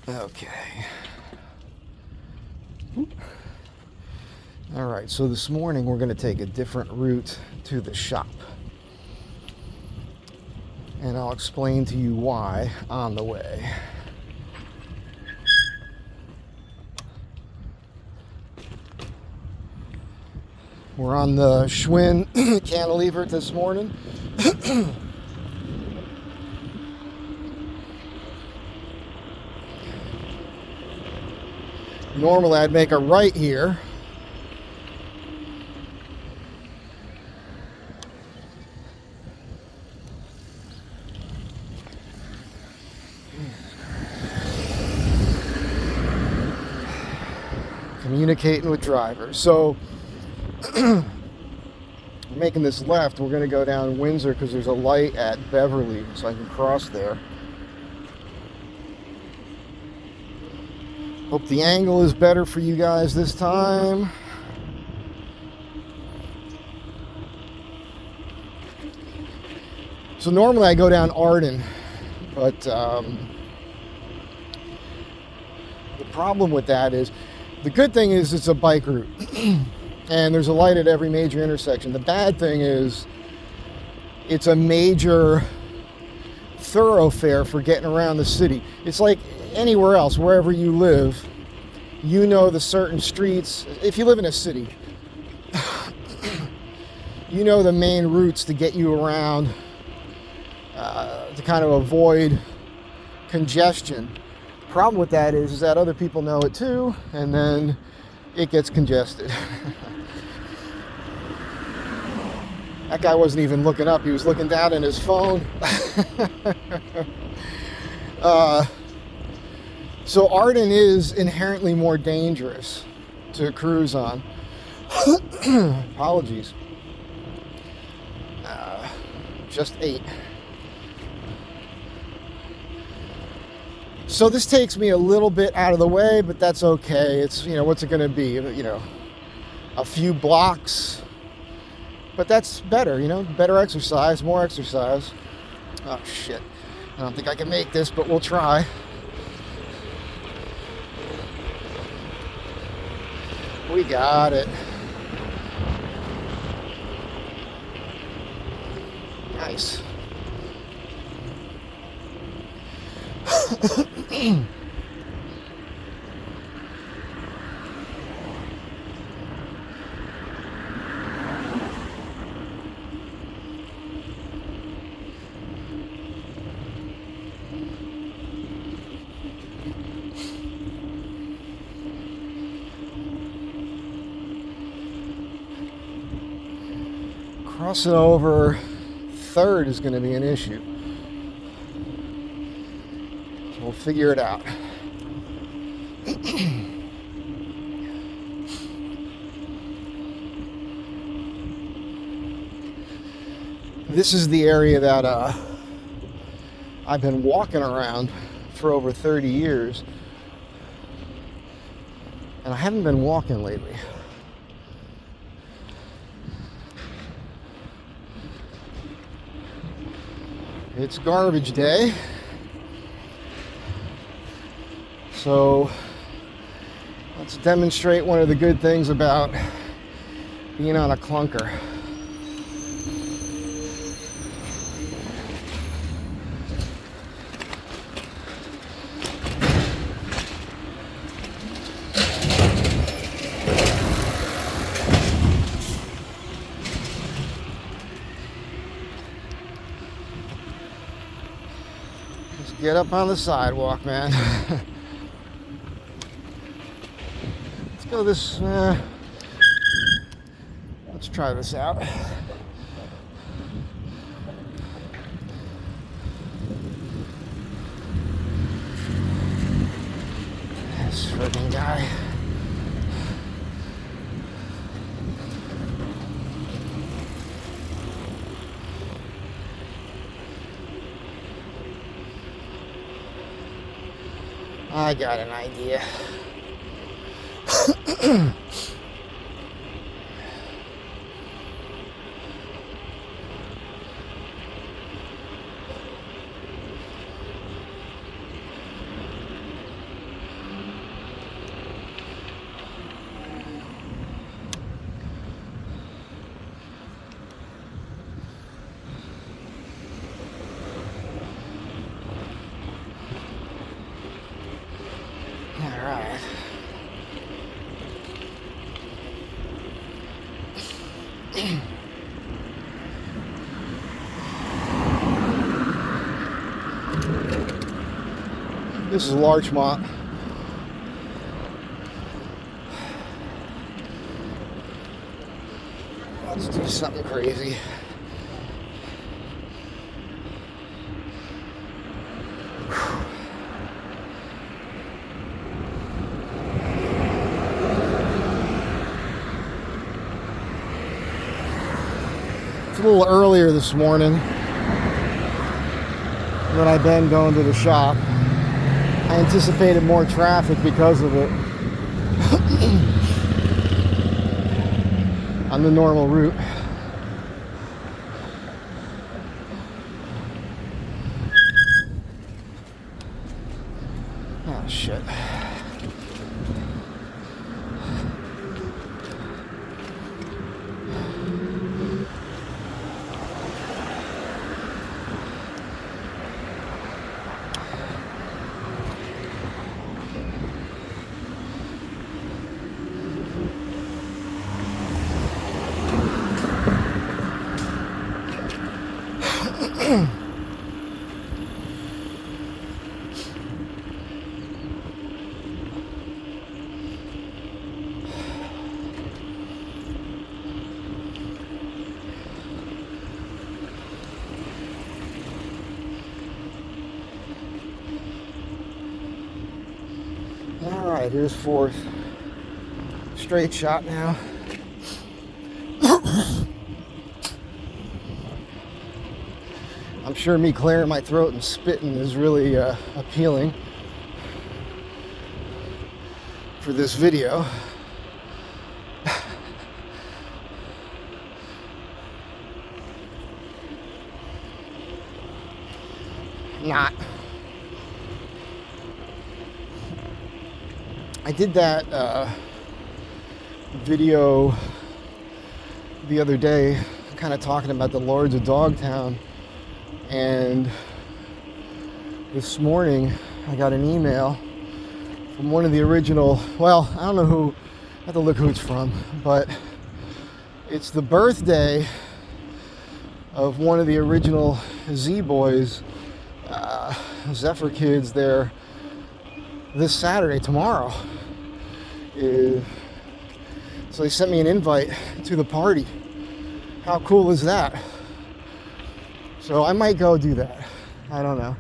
Okay. All right, so this morning we're going to take a different route to the shop. And I'll explain to you why on the way. We're on the Schwinn cantilever this morning. Normally I'd make a right here. Communicating with drivers. So making this left, we're going to go down Windsor because there's a light at Beverly, so I can cross there. Hope the angle is better for you guys this time. So normally I go down Arden, but the problem with that is, the good thing is it's a bike route and there's a light at every major intersection. The bad thing is it's a major thoroughfare for getting around the city. It's like anywhere else, wherever you live, you know the certain streets. If you live in a city, you know the main routes to get you around to kind of avoid congestion. Problem with that is that other people know it too, and then it gets congested. That guy wasn't even looking up, he was looking down in his phone. So Arden is inherently more dangerous to cruise on. Apologies. Just ate. So this takes me a little bit out of the way, but that's okay. It's, what's it going to be? A few blocks. But that's better, better exercise, more exercise. Oh, shit. I don't think I can make this, but we'll try. We got it. Nice. Crossing over 3rd is going to be an issue. So we'll figure it out. This is the area that I've been walking around for over 30 years. And I haven't been walking lately. It's garbage day, so let's demonstrate one of the good things about being on a Klunker. Get up on the sidewalk, man. Let's go this, let's try this out. This friggin' guy. I got an idea. This is Larchmont. Let's do something crazy. It's a little earlier this morning than I've been going to the shop. I anticipated more traffic because of it on the normal route. Oh shit. All right, here's fourth. Straight shot now. I'm sure me clearing my throat and spitting is really appealing for this video. Not. I did that video the other day, kind of talking about the Lords of Dogtown, and this morning I got an email from one of the original, well, I don't know who, I have to look who it's from, but it's the birthday of one of the original Z-Boys, Zephyr kids there this Saturday, tomorrow. So they sent me an invite to the party. How cool is that? So I might go do that. I don't know.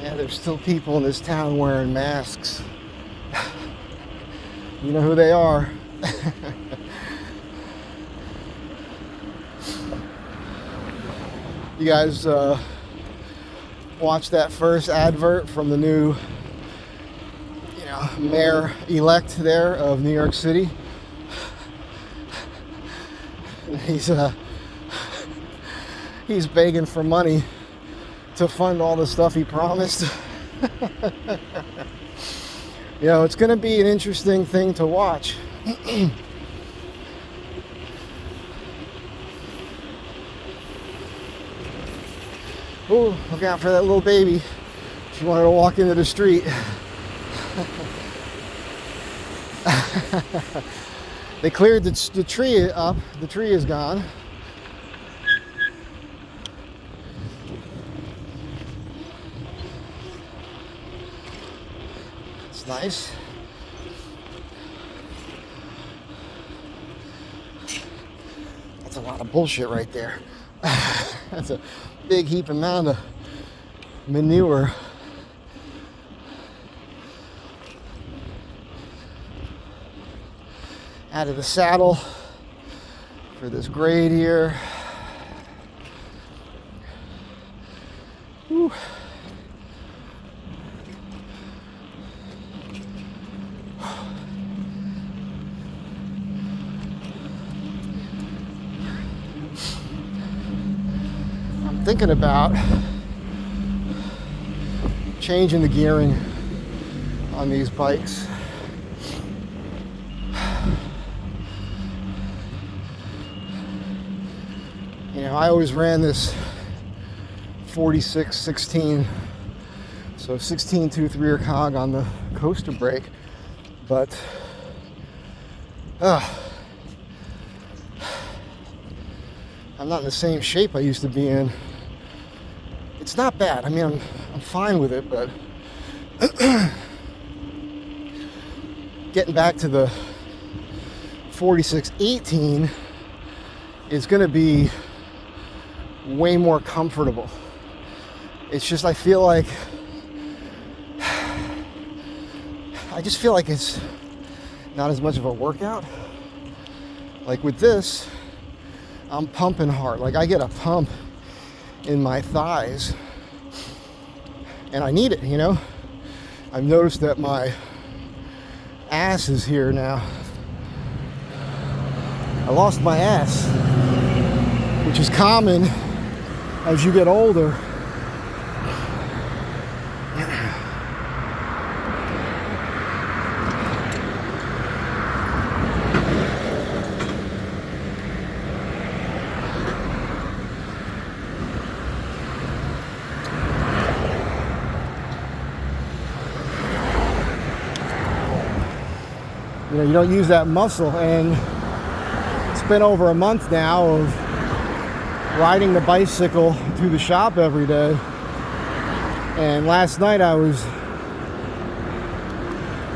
Yeah, there's still people in this town wearing masks. You know who they are. You guys watch that first advert from the new, mayor-elect there of New York City? He's begging for money to fund all the stuff he promised. It's going to be an interesting thing to watch. Ooh, look out for that little baby. She wanted to walk into the street. They cleared the tree up. The tree is gone. It's nice. lot of bullshit right there. That's a big heap amount of manure. Out of the saddle for this grade here. Whew. I'm thinking about changing the gearing on these bikes. You know, I always ran this 46-16, so 16-tooth rear cog on the coaster brake, but I'm not in the same shape I used to be in. It's not bad. I mean, I'm fine with it, but getting back to the 46-18 is going to be way more comfortable. It's just I just feel like it's not as much of a workout. Like with this, I'm pumping hard. Like I get a pump in my thighs and I need it, you know. I've noticed that my ass is here now. I lost my ass, which is common as you get older. You know, you don't use that muscle, and it's been over a month now of riding the bicycle through the shop every day. And last night I was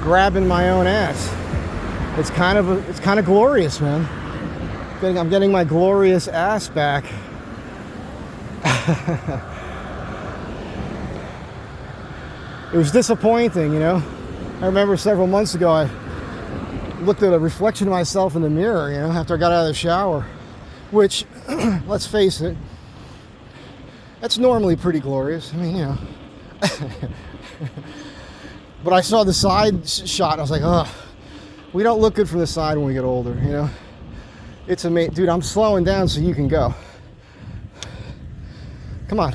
grabbing my own ass. It's kind of glorious, man. I'm getting my glorious ass back. It was disappointing, you know. I remember several months ago I looked at a reflection of myself in the mirror, you know, after I got out of the shower, which, let's face it, that's normally pretty glorious. I mean, you know. But I saw the side shot and I was like, oh, we don't look good from the side when we get older, you know. It's amazing. Dude, I'm slowing down so you can go. Come on.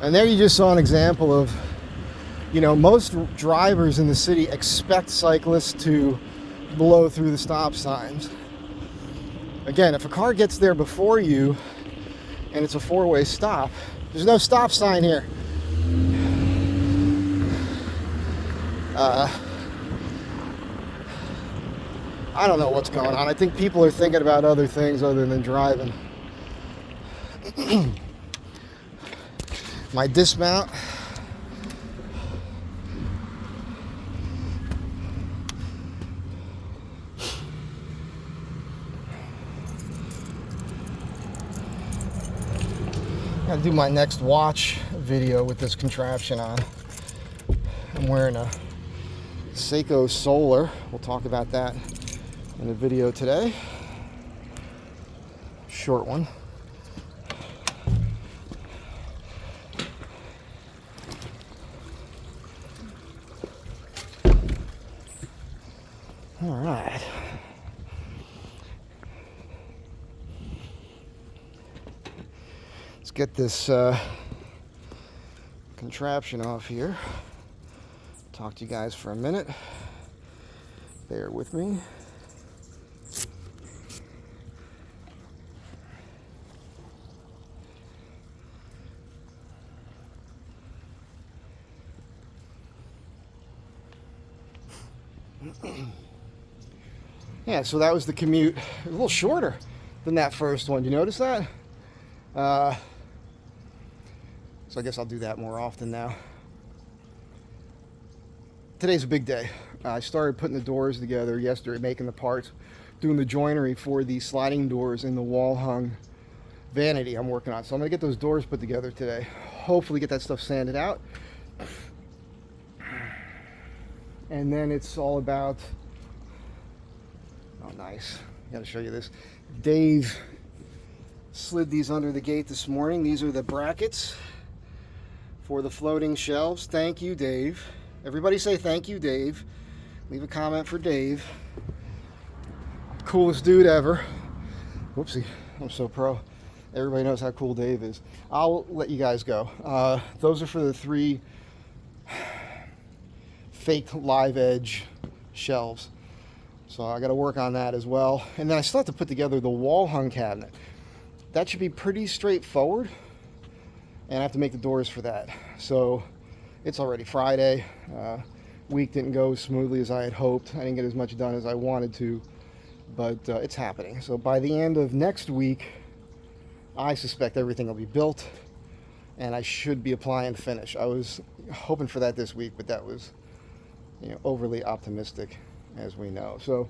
And there you just saw an example of, you know, most drivers in the city expect cyclists to blow through the stop signs. Again, if a car gets there before you and it's a four-way stop, there's no stop sign here. I don't know what's going on. I think people are thinking about other things other than driving. My dismount. I'll do my next watch video with this contraption on. I'm wearing a Seiko Solar. We'll talk about that in a video today. Short one. All right. Let's get this contraption off here. Talk to you guys for a minute. Bear with me. Yeah, so that was the Commute. A little shorter than that first one. You notice that? So I guess I'll do that more often now. today's a big day. I started putting the doors together yesterday, making the parts, doing the joinery for the sliding doors in the wall hung vanity I'm working on. So I'm gonna get those doors put together today. Hopefully get that stuff sanded out. And then it's all about, oh nice, I gotta show you this. Dave slid these under the gate this morning. These are the brackets for the floating shelves. Thank you, Dave. Everybody say thank you, Dave. Leave a comment for Dave. Coolest dude ever. Whoopsie, I'm so pro. Everybody knows how cool Dave is. I'll let you guys go. Those are for the 3 fake live edge shelves. So I got to work on that as well. And then I still have to put together the wall hung cabinet. That should be pretty straightforward. And I have to make the doors for that. So it's already Friday. Week didn't go as smoothly as I had hoped. I didn't get as much done as I wanted to, but it's happening. So by the end of next week, I suspect everything will be built and I should be applying finish. I was hoping for that this week, but that was, overly optimistic, as we know. So,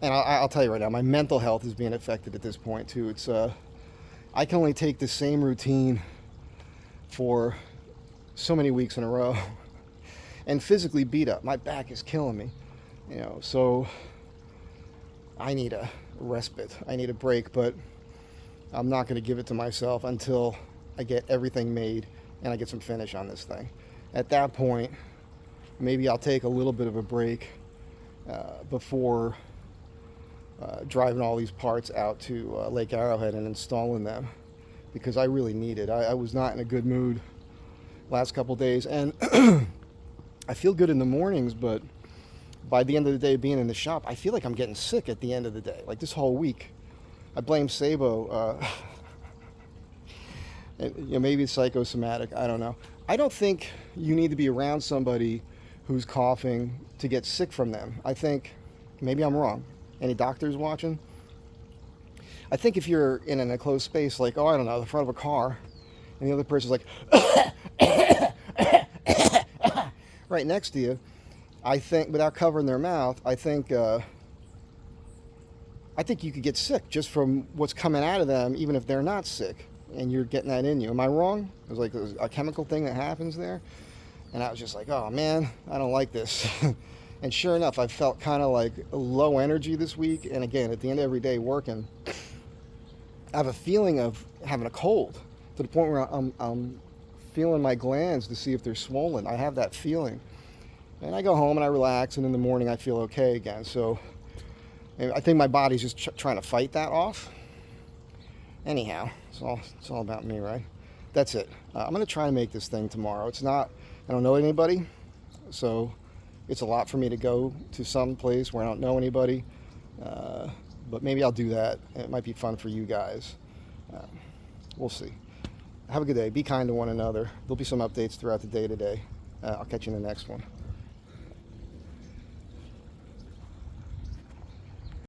and I'll tell you right now, my mental health is being affected at this point too. It's I can only take the same routine for so many weeks in a row and physically beat up. My back is killing me, so I need a respite. I need a break, but I'm not going to give it to myself until I get everything made and I get some finish on this thing. At that point, maybe I'll take a little bit of a break before driving all these parts out to Lake Arrowhead and installing them, because I really need it. I was not in a good mood last couple days, and I feel good in the mornings, but by the end of the day being in the shop, I feel like I'm getting sick at the end of the day. Like this whole week, I blame Sabo. Maybe it's psychosomatic, I don't know. I don't think you need to be around somebody who's coughing to get sick from them. I think, maybe I'm wrong. Any doctors watching? I think if you're in an enclosed space, like, I don't know, the front of a car, and the other person's like, right next to you, I think, without covering their mouth, I think you could get sick just from what's coming out of them, even if they're not sick, and you're getting that in you. Am I wrong? It was like a chemical thing that happens there, and I was just like, oh man, I don't like this. And sure enough, I felt kind of like low energy this week, and again, at the end of every day working, I have a feeling of having a cold, to the point where I'm feeling my glands to see if they're swollen. I have that feeling. And I go home and I relax, and in the morning I feel okay again. So I think my body's just trying to fight that off. Anyhow, it's all about me, right? That's it. I'm going to try and make this thing tomorrow. I don't know anybody, so it's a lot for me to go to some place where I don't know anybody. But maybe I'll do that. It might be fun for you guys. We'll see. Have a good day. Be kind to one another. There'll be some updates throughout the day today. I'll catch you in the next one.